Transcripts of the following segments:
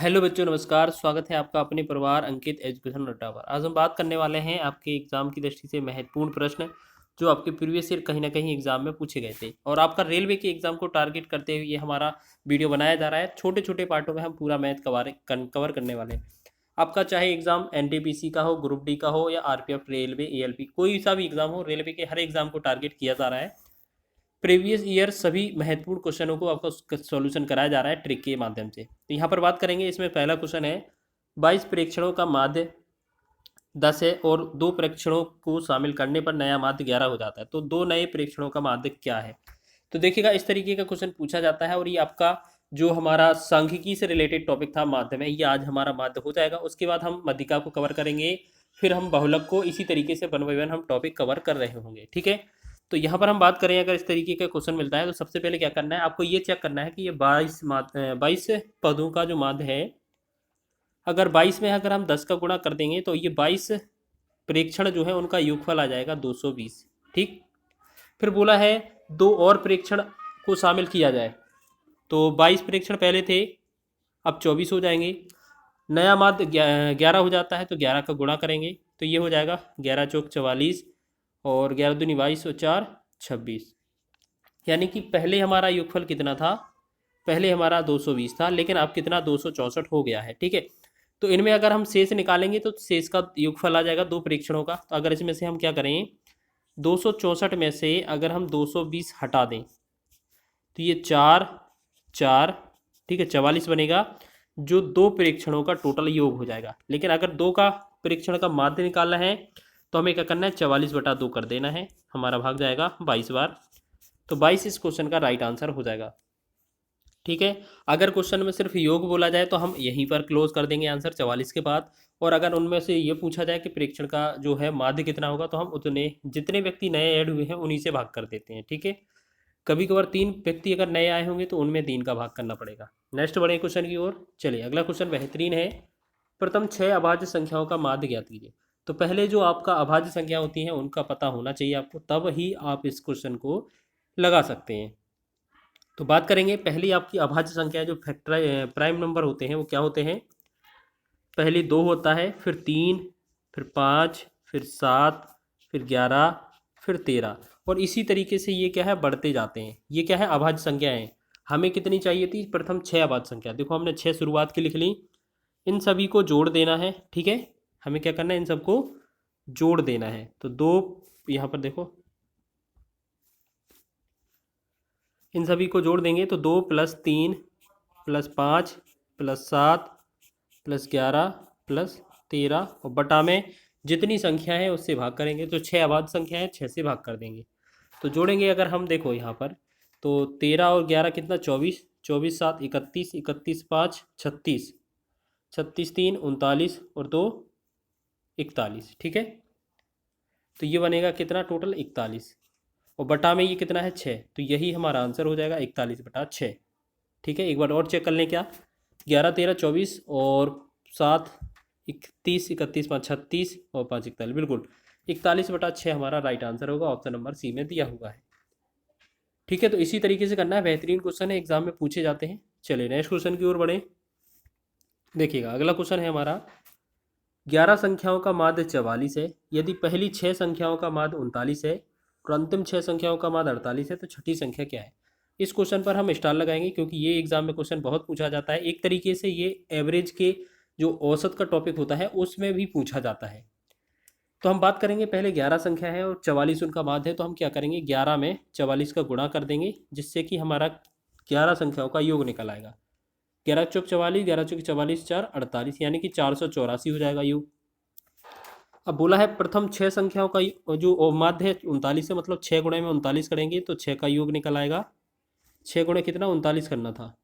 Hello बच्चों, नमस्कार। स्वागत है आपका अपने परिवार अंकित एजुकेशन अड्डा पर। आज हम बात करने वाले हैं आपके एग्जाम की दृष्टि से महत्वपूर्ण प्रश्न जो आपके प्रीवियस ईयर कहीं ना कहीं एग्जाम में पूछे गए थे, और आपका रेलवे के एग्जाम को टारगेट करते हुए ये हमारा वीडियो बनाया जा रहा है। छोटे छोटे पार्टों में हम पूरा मैथ कवर करने वाले हैं। आपका चाहे एग्जाम एनटीपीसी का हो, ग्रुप डी का हो, या आरपीएफ, रेलवे, एएलपी, कोई सा भी एग्जाम हो, रेलवे के हर एग्जाम को टारगेट किया जा रहा है। प्रीवियस ईयर सभी महत्वपूर्ण क्वेश्चनों को आपको सॉल्यूशन कराया जा रहा है ट्रिक के माध्यम से। तो यहाँ पर बात करेंगे। इसमें पहला क्वेश्चन है, 22 प्रेक्षणों का माध्य 10 है और 2 प्रेक्षणों को शामिल करने पर नया माध्य 11 हो जाता है, तो 2 नए प्रेक्षणों का माध्य क्या है। तो देखिएगा, इस तरीके का क्वेश्चन पूछा जाता है, और ये आपका जो हमारा सांख्यिकी से रिलेटेड टॉपिक था माध्य में, ये आज हमारा माध्य हो जाएगा। उसके बाद हम मध्यिका को कवर करेंगे, फिर हम बहुलक को, इसी तरीके से वन बाई वन हम टॉपिक कवर कर रहे होंगे। ठीक है, तो यहाँ पर हम बात करें, अगर इस तरीके का क्वेश्चन मिलता है तो सबसे पहले क्या करना है, आपको ये चेक करना है कि ये 22 पदों का जो माध्य है, अगर 22 में अगर हम 10 का गुणा कर देंगे तो ये 22 प्रेक्षण जो है उनका योगफल आ जाएगा 220। ठीक, फिर बोला है 2 और प्रेक्षण को शामिल किया जाए, तो 22 प्रेक्षण पहले थे, अब 24 हो जाएंगे। नया माध्य 11 हो जाता है, तो 11 का गुणा करेंगे तो ये हो जाएगा 11 चौक 44, और 11 दूनी 22 और 4 26। यानी कि पहले हमारा योगफल कितना था, पहले हमारा 220 था, लेकिन अब कितना 264 हो गया है। ठीक है, तो इनमें अगर हम शेष निकालेंगे तो शेष का योगफल आ जाएगा 2 परीक्षणों का। तो अगर इसमें से हम क्या करें, 264 में से अगर हम 220 हटा दें तो ये 4 4, ठीक है, 44 बनेगा, जो 2 परीक्षणों का टोटल योग हो जाएगा। लेकिन अगर 2 का परीक्षण का माध्य निकालना है तो हमें क्या करना है, 44/2 कर देना है, हमारा भाग जाएगा 22 बार। तो 22 इस क्वेश्चन का राइट आंसर हो जाएगा। ठीक है, अगर क्वेश्चन में सिर्फ योग बोला जाए तो हम यहीं पर क्लोज कर देंगे आंसर 44 के बाद। और अगर उनमें से ये पूछा जाए कि परीक्षण का जो है माध्य कितना होगा, तो हम उतने जितने व्यक्ति नए ऐड हुए हैं उन्हीं से भाग कर देते हैं। ठीक है, कभी कभार 3 व्यक्ति अगर नए आए होंगे तो उनमें 3 का भाग करना पड़ेगा। नेक्स्ट बढ़े क्वेश्चन की ओर। चलिए, अगला क्वेश्चन बेहतरीन है। प्रथम 6 अभाज्य संख्याओं का माध्य ज्ञात कीजिए। तो पहले जो आपका अभाज्य संख्या होती है उनका पता होना चाहिए आपको, तब ही आप इस क्वेश्चन को लगा सकते हैं। तो बात करेंगे, पहली आपकी अभाज्य संख्या जो फैक्टर प्राइम नंबर होते हैं वो क्या होते हैं। पहले 2 होता है, फिर 3, फिर 5, फिर 7, फिर 11, फिर 13, और इसी तरीके से ये क्या है, बढ़ते जाते हैं। ये क्या है, अभाज्य संख्या है। हमें कितनी चाहिए थी, प्रथम 6 अभाज्य संख्या। देखो, हमने 6 शुरुआत की लिख ली, इन सभी को जोड़ देना है। ठीक है, हमें क्या करना है, इन सबको जोड़ देना है। तो 2, यहाँ पर देखो, इन सभी को जोड़ देंगे तो 2 + 3 + 5 + 7 + 11 + 13, और बटा में जितनी संख्या है उससे भाग करेंगे। तो 6 अभाज्य संख्या है, 6 से भाग कर देंगे। तो जोड़ेंगे अगर हम, देखो यहाँ पर, तो 13 और 11 कितना, 24, 24 7 31, 31 5 36, 36 3 39, और 2 41। ठीक है, तो ये बनेगा कितना, टोटल 41, और बटा में ये कितना है, 6, तो यही हमारा आंसर हो जाएगा 41/6। ठीक है, एक बार और चेक कर लें क्या, 11 13 24 और 7 31, 31 5 36 और 5 41, बिल्कुल 41/6 हमारा राइट आंसर होगा। ऑप्शन नंबर सी में दिया हुआ है। ठीक है, तो इसी तरीके से करना है। बेहतरीन क्वेश्चन है, एग्जाम में पूछे जाते हैं। चलिए नेक्स्ट क्वेश्चन की ओर बढ़े। देखिएगा, अगला क्वेश्चन है हमारा, 11 संख्याओं का माध्य 44 है, यदि पहली 6 संख्याओं का माध्य 39 है और अंतिम 6 संख्याओं का माध्य 48 है, तो छठी संख्या क्या है। इस क्वेश्चन पर हम स्टार लगाएंगे, क्योंकि ये एग्जाम में क्वेश्चन बहुत पूछा जाता है। एक तरीके से ये एवरेज के जो औसत का टॉपिक होता है उसमें भी पूछा जाता है। तो हम बात करेंगे, पहले 11 संख्या है और 44 उनका माध्य है, तो हम क्या करेंगे, 11 में 44 का गुणा कर देंगे, जिससे कि हमारा 11 संख्याओं का योग निकल आएगा। 11 चौक 44, 11 चौक 44, 4 48, यानी कि 484 हो जाएगा योग। अब बोला है प्रथम 6 संख्याओं का जो माध्य है 39 है, मतलब 6 गुणे में 39 करेंगे तो 6 का योग निकल आएगा। 6 गुणे कितना, 39 करना था,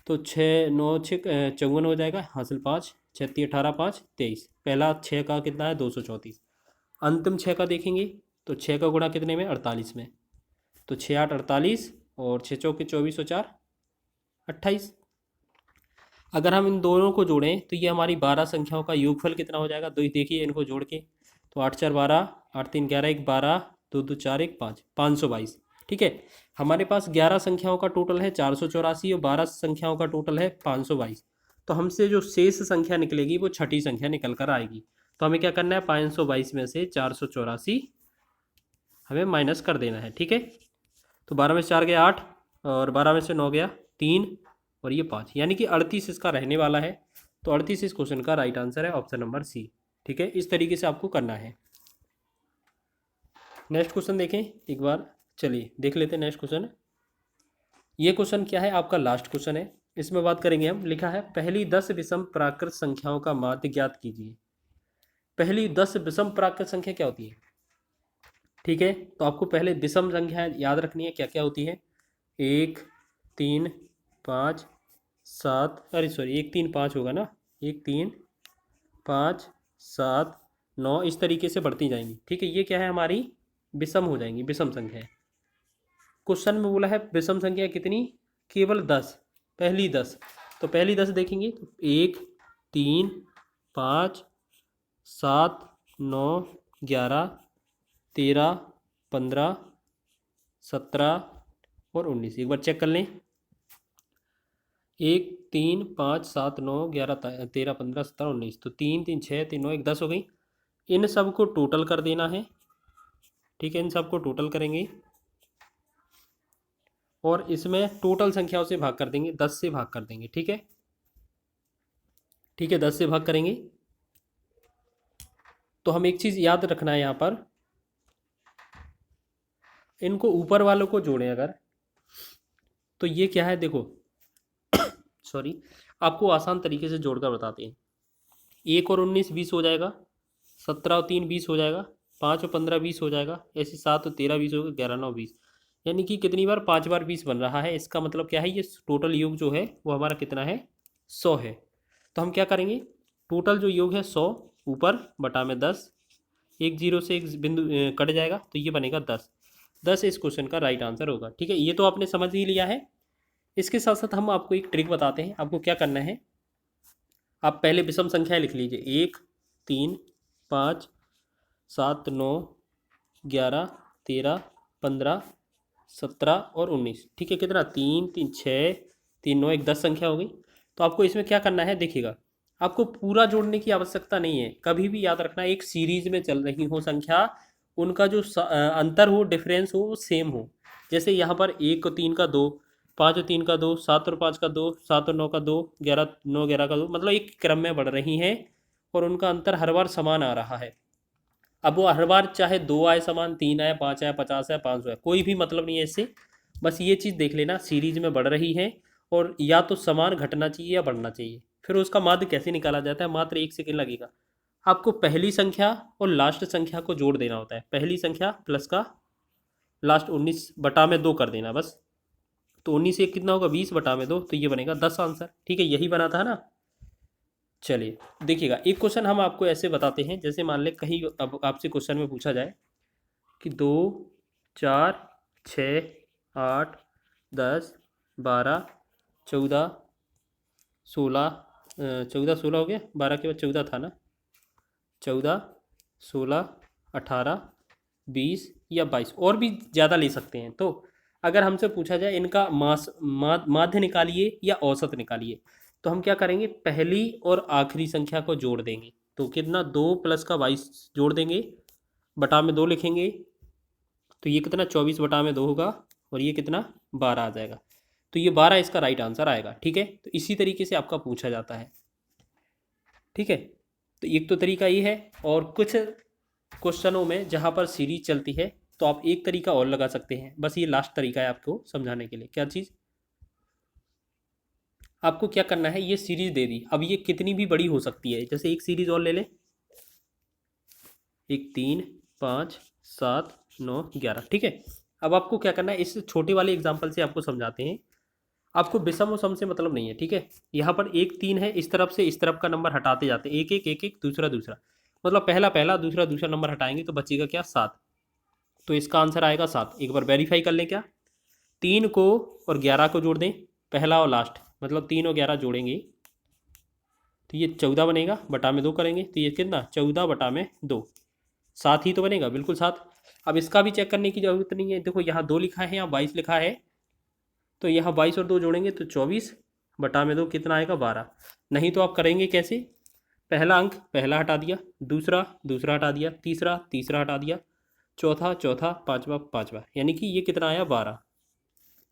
तो 6 9 6 54 हो जाएगा, हासिल 5 6 18 5 23। पहला 6 का कितना है, 234। अंतिम 6 का देखेंगे तो 6 का गुणा कितने में, 48 में, तो 6 8 48, और 6 चौके 24 और 4 28। अगर हम इन दोनों को जोड़ें तो ये हमारी 12 संख्याओं का योगफल कितना हो जाएगा, दो देखिए इनको जोड़ के, तो 8 4 12, 8 3 11 1 12, 2 2 4 1 5, 522। ठीक है। हमारे पास 11 संख्याओं का टोटल है 484 और 12 संख्याओं का टोटल है 522। तो हमसे जो शेष संख्या निकलेगी वो छठी संख्या निकल कर आएगी। तो हमें क्या करना है, 522 में से 484 हमें माइनस कर देना है। ठीक है, तो 12 में से 4 गया 8 और 12 में से 9 गया 3 और ये 5, यानी कि 38 इसका रहने वाला है। तो 38 इस क्वेश्चन का राइट आंसर है, ऑप्शन नंबर सी। ठीक है, इस तरीके से आपको करना है। नेक्स्ट क्वेश्चन देखें एक बार, चलिए देख लेते हैं नेक्स्ट क्वेश्चन। ये क्वेश्चन क्या है, आपका लास्ट क्वेश्चन है। इसमें बात करेंगे हम, लिखा है पहली 10 विषम प्राकृत संख्याओं का माध्य ज्ञात कीजिए। पहली 10 विषम प्राकृत संख्या क्या होती है? ठीक है, तो आपको पहले विषम संख्या याद रखनी है, क्या क्या होती है। 1 3 5 7, अरे सॉरी 1 3 5 होगा ना, 1 3 5 7 9 इस तरीके से बढ़ती जाएंगी। ठीक है, ये क्या है, हमारी विषम हो जाएंगी, विषम संख्या है। क्वेश्चन में बोला है विषम संख्या कितनी, केवल 10, पहली 10। तो पहली 10 देखेंगे तो 1 3 5 7 9 11 13 15 17 और 19। एक बार चेक कर लें, 1 3 5 7 9 11 13 15 17 19। तो 3 3 6 3 9 1 10 हो गई। इन सब को टोटल कर देना है। ठीक है, इन सब को टोटल करेंगे और इसमें टोटल संख्याओं से भाग कर देंगे, 10 से भाग कर देंगे। ठीक है, ठीक है, 10 से भाग करेंगे। तो हम एक चीज़ याद रखना है यहाँ पर, इनको ऊपर वालों को जोड़ें अगर, तो ये क्या है देखो सॉरी, आपको आसान तरीके से जोड़कर बताते हैं। 1 और 19 20 हो जाएगा, 17 और 3 20 हो जाएगा, 5 और 15 20 हो जाएगा, ऐसे 7 और 13 20 होगा, 11 9 20, यानी कि कितनी बार, 5 बार 20 बन रहा है। इसका मतलब क्या है, ये टोटल योग जो है वो हमारा कितना है, 100 है। तो हम क्या करेंगे, टोटल जो योग है 100 ऊपर बटा में 10, एक जीरो से एक बिंदु कट जाएगा तो ये बनेगा 10। 10 इस क्वेश्चन का राइट आंसर होगा। ठीक है, ये तो आपने समझ ही लिया है। इसके साथ साथ हम आपको एक ट्रिक बताते हैं। आपको क्या करना है, आप पहले विषम संख्या लिख लीजिए, 1 3 5 7 9 11 13 15 17 और 19। ठीक है, कितना, 3 3 6 3 9 1 10 संख्या हो गई। तो आपको इसमें क्या करना है, देखिएगा आपको पूरा जोड़ने की आवश्यकता नहीं है। कभी भी याद रखना, एक सीरीज में चल रही हो संख्या, उनका जो अंतर हो, डिफरेंस हो, वो सेम हो। जैसे यहाँ पर 1 और 3 का 2, 5 और 3 का 2, 7 और 5 का 2, 7 और 9 का 2, 11 9 11 का 2, मतलब एक क्रम में बढ़ रही हैं और उनका अंतर हर बार समान आ रहा है। अब वो हर बार चाहे 2 आए समान, 3 आए, 5 आए, 50 आए, 500 आए, कोई भी मतलब नहीं है इससे। बस ये चीज़ देख लेना, सीरीज में बढ़ रही है और या तो समान घटना चाहिए या बढ़ना चाहिए। फिर उसका माध्य कैसे निकाला जाता है, मात्र 1 सेकेंड लगेगा। आपको पहली संख्या और लास्ट संख्या को जोड़ देना होता है, पहली संख्या प्लस का लास्ट 19 बटा में 2 कर देना बस। तो 19 से कितना होगा, 20 बटा में 2, तो ये बनेगा 10 आंसर। ठीक है, यही बना था ना। चलिए देखिएगा, एक क्वेश्चन हम आपको ऐसे बताते हैं, जैसे मान लें कहीं अब आपसे क्वेश्चन में पूछा जाए कि 2 4 6 8 10 12 14 16, 14 16 हो गया, 12 के बाद 14 था ना, 14 16 18 20 या 22, और भी ज़्यादा ले सकते हैं। तो अगर हमसे पूछा जाए इनका माध्य निकालिए या औसत निकालिए, तो हम क्या करेंगे, पहली और आखिरी संख्या को जोड़ देंगे। तो कितना, 2 प्लस का 22 जोड़ देंगे, बटा में 2 लिखेंगे, तो ये कितना, 24 बटा में 2 होगा और ये कितना, 12 आ जाएगा। तो ये 12 इसका राइट आंसर आएगा। ठीक है, तो इसी तरीके से आपका पूछा जाता है। ठीक है, तो एक तो तरीका ये है, और कुछ क्वेश्चनों में जहाँ पर सीरीज चलती है तो आप एक तरीका और लगा सकते हैं। बस ये लास्ट तरीका है आपको समझाने के लिए। क्या चीज़, आपको क्या करना है, ये सीरीज दे दी, अब ये कितनी भी बड़ी हो सकती है। जैसे एक सीरीज और ले लें, 1 3 5 7 9 11। ठीक है, अब आपको क्या करना है, इस छोटे वाले एग्जाम्पल से आपको समझाते हैं। आपको विषम और सम से मतलब नहीं है। ठीक है, यहाँ पर 1 3 है, इस तरफ से इस तरफ का नंबर हटाते जाते हैं, 1 1 1 1 दूसरा दूसरा, मतलब पहला पहला दूसरा दूसरा नंबर हटाएंगे तो बचेगा क्या, 7। तो इसका आंसर आएगा 7। एक बार वेरीफाई कर लें, क्या 3 को और 11 को जोड़ दें, पहला और लास्ट, मतलब 3 और 11 जोड़ेंगे तो ये 14 बनेगा, बटा में 2 करेंगे तो ये कितना, 14 बटा में 2, 7 ही तो बनेगा, बिल्कुल 7। अब इसका भी चेक करने की ज़रूरत नहीं है। देखो यहाँ 2 लिखा है, यहाँ 22 लिखा है, तो यहाँ 22 और 2 जोड़ेंगे तो 24 बटा में 2 कितना आएगा 12। नहीं तो आप करेंगे कैसे, पहला अंक पहला हटा दिया, दूसरा दूसरा हटा दिया, तीसरा तीसरा हटा दिया, चौथा चौथा, पाँचवा पाँचवा, यानी कि ये कितना आया 12।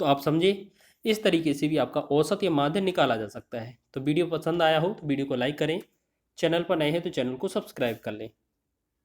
तो आप समझे, इस तरीके से भी आपका औसत या माध्य निकाला जा सकता है। तो वीडियो पसंद आया हो तो वीडियो को लाइक करें, चैनल पर नए हैं तो चैनल को सब्सक्राइब कर लें।